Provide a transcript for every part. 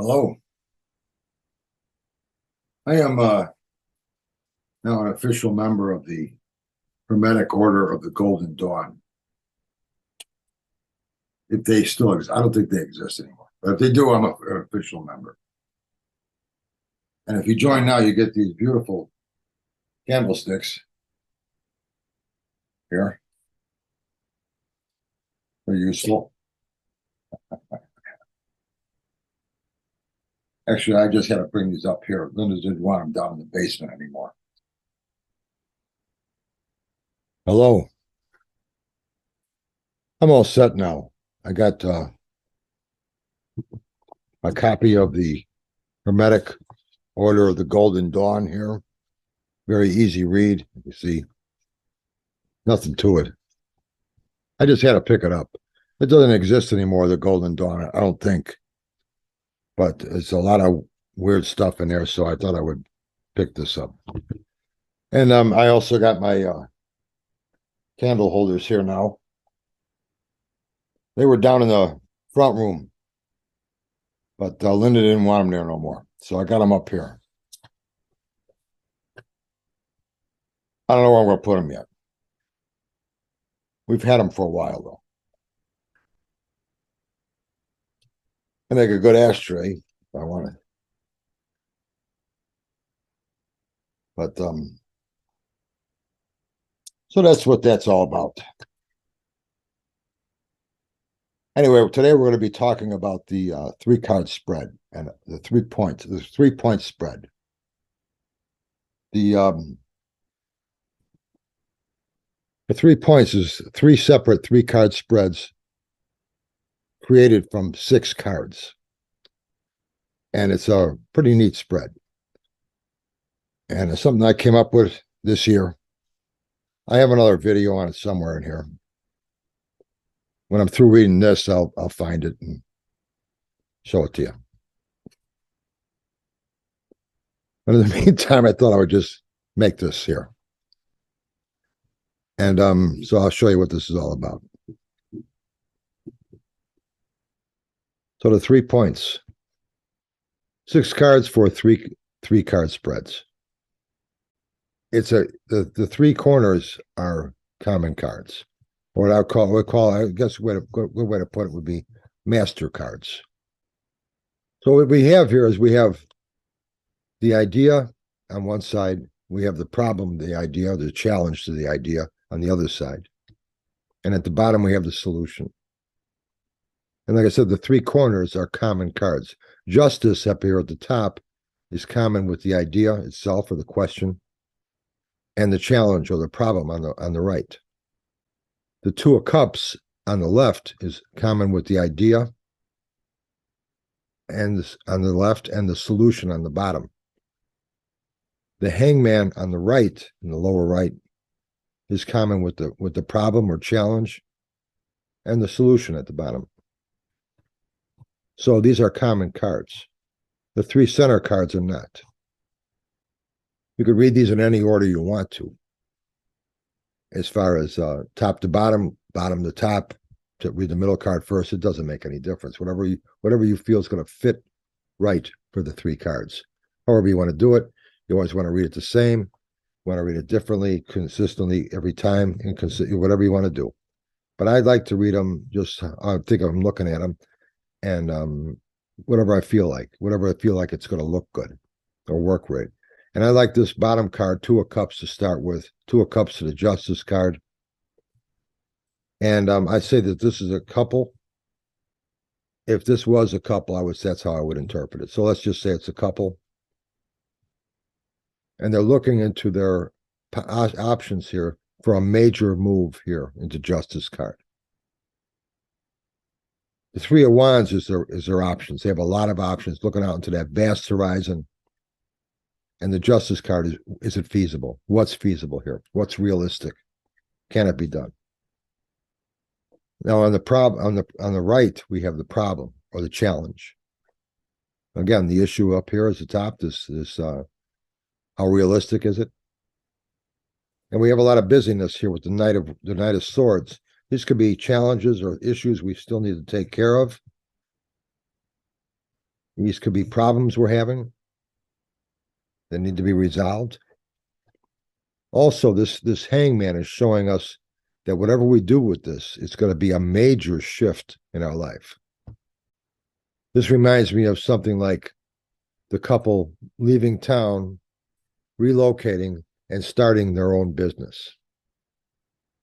Hello. I am now an official member of the Hermetic Order of the Golden Dawn. If they still exist, I don't think they exist anymore. But if they do, I'm an official member. And if you join now, you get these beautiful candlesticks here. They're useful. Actually, I just had to bring these up here. Linda didn't want them down in the basement anymore. Hello. I'm all set now. I got a copy of the Hermetic Order of the Golden Dawn here. Very easy read. You see, nothing to it. I just had to pick it up. It doesn't exist anymore, the Golden Dawn, I don't think. But it's a lot of weird stuff in there, so I thought I would pick this up. And I also got my candle holders here now. They were down in the front room, but Linda didn't want them there no more, so I got them up here. I don't know where I'm going to put them yet. We've had them for a while, though. I make a good ashtray if I want it. But so that's what that's all about. Anyway, today we're going to be talking about the 3-card spread and the 3-point spread. The 3 points is 3 separate 3-card spreads created from 6 cards. And it's a pretty neat spread. And it's something I came up with this year. I have another video on it somewhere in here. When I'm through reading this, I'll find it and show it to you. But in the meantime, I thought I would just make this here. And so I'll show you what this is all about. So the 3 points. 6 cards for 3-card spreads. It's the 3 corners are common cards. What I guess a good way to put it would be master cards. So what we have here is we have the idea on one side, we have the problem, the idea, the challenge to the idea on the other side. And at the bottom, we have the solution. And like I said, the 3 corners are common cards. Justice up here at the top is common with the idea itself or the question, and the challenge or the problem on the right. The 2 of Cups on the left is common with the idea and on the left and the solution on the bottom. The Hangman on the right, in the lower right, is common with the problem or challenge and the solution at the bottom. So these are common cards. The 3 center cards are not. You could read these in any order you want to. As far as top to bottom, bottom to top, to read the middle card first, it doesn't make any difference. Whatever you feel is going to fit right for the 3 cards. However you want to do it, you always want to read it the same, want to read it differently, consistently every time, and whatever you want to do. But I'd like to read them just, I think I'm looking at them, and whatever I feel like it's going to look good or work right. And I like this bottom card, 2 of Cups to start with, 2 of Cups to the Justice card. And I say that this is a couple. If this was a couple, that's how I would interpret it. So let's just say it's a couple. And they're looking into their options here for a major move here into Justice card. The 3 of Wands is their options. They have a lot of options looking out into that vast horizon. And the Justice card is it feasible? What's feasible here? What's realistic? Can it be done? Now on the right, we have the problem or the challenge. Again, the issue up here is the top, this how realistic is it? And we have a lot of busyness here with the Knight of Swords. These could be challenges or issues we still need to take care of. These could be problems we're having that need to be resolved. Also, this hangman is showing us that whatever we do with this, it's going to be a major shift in our life. This reminds me of something like the couple leaving town, relocating, and starting their own business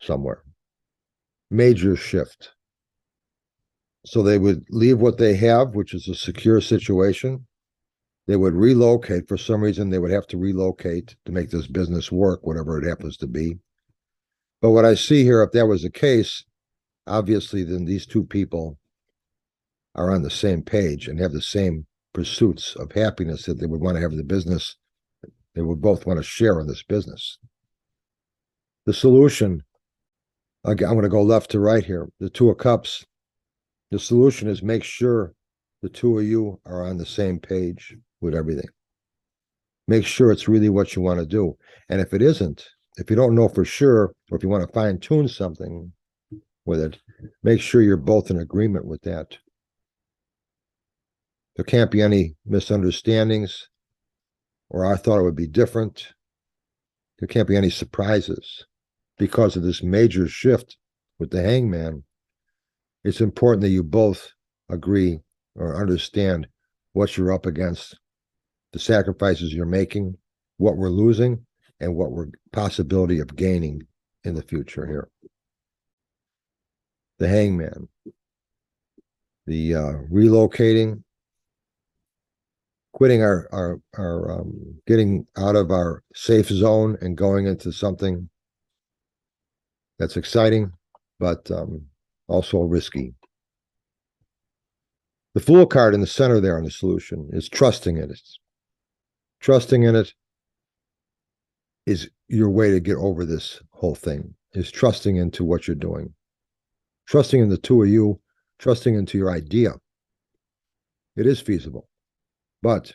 somewhere. Major shift. So they would leave what they have, which is a secure situation. They would relocate. For some reason, they would have to relocate to make this business work, whatever it happens to be. But what I see here, if that was the case, obviously then these two people are on the same page and have the same pursuits of happiness that they would want to have in the business. They would both want to share in this business. The solution, I'm going to go left to right here. The Two of Cups. The solution is make sure the two of you are on the same page with everything. Make sure it's really what you want to do. And if it isn't, if you don't know for sure, or if you want to fine tune something with it, make sure you're both in agreement with that. There can't be any misunderstandings, or I thought it would be different. There can't be any surprises because of this major shift with the hangman. It's important that you both agree or understand what you're up against, the sacrifices you're making, what we're losing, and what we're possibility of gaining in the future here. The hangman, the relocating, quitting our getting out of our safe zone and going into something that's exciting, but also risky. The Fool card in the center there on the solution is trusting in it. Trusting in it is your way to get over this whole thing, is trusting into what you're doing. Trusting in the two of you, trusting into your idea. It is feasible. But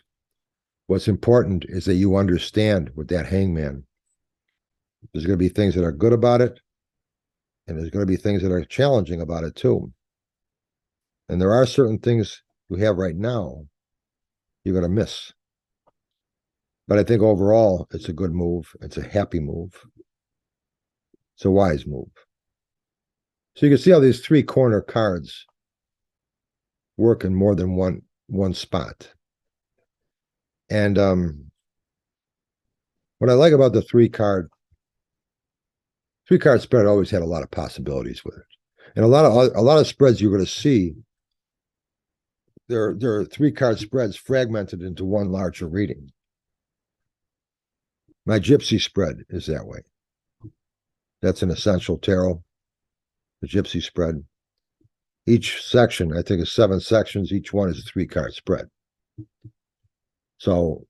what's important is that you understand with that hangman, there's going to be things that are good about it, and there's going to be things that are challenging about it too. And there are certain things you have right now you're going to miss. But I think overall, it's a good move. It's a happy move. It's a wise move. So you can see how these three corner cards work in more than one spot. And what I like about the three card spread always had a lot of possibilities with it. And a lot of spreads you're going to see, there are three card spreads fragmented into one larger reading. My Gypsy spread is that way. That's an essential tarot, the Gypsy spread. Each section, I think, is 7 sections. Each one is a 3-card spread. So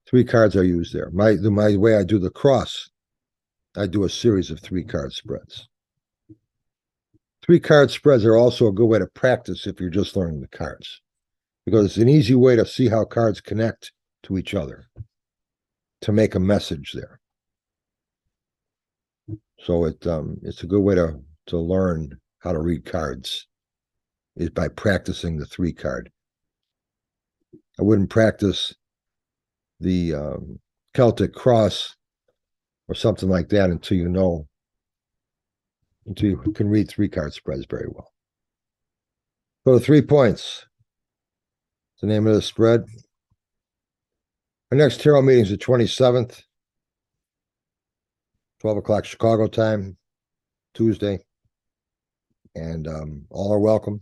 3 cards are used there. My way I do the cross, I do a series of 3-card spreads. 3-card spreads are also a good way to practice if you're just learning the cards, because it's an easy way to see how cards connect to each other, to make a message there. So it's a good way to learn how to read cards, is by practicing the 3-card. I wouldn't practice the Celtic cross or something like that until you can read 3-card spreads very well. So 3 points. It's the name of the spread. Our next tarot meeting is the 27th, 12 o'clock Chicago time, Tuesday. And all are welcome.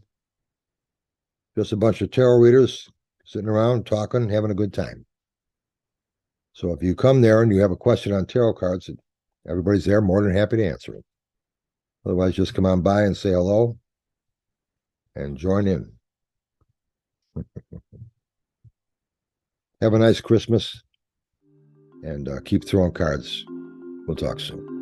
Just a bunch of tarot readers sitting around, talking, having a good time. So if you come there and you have a question on tarot cards, everybody's there, more than happy to answer it. Otherwise, just come on by and say hello and join in. Have a nice Christmas and keep throwing cards. We'll talk soon.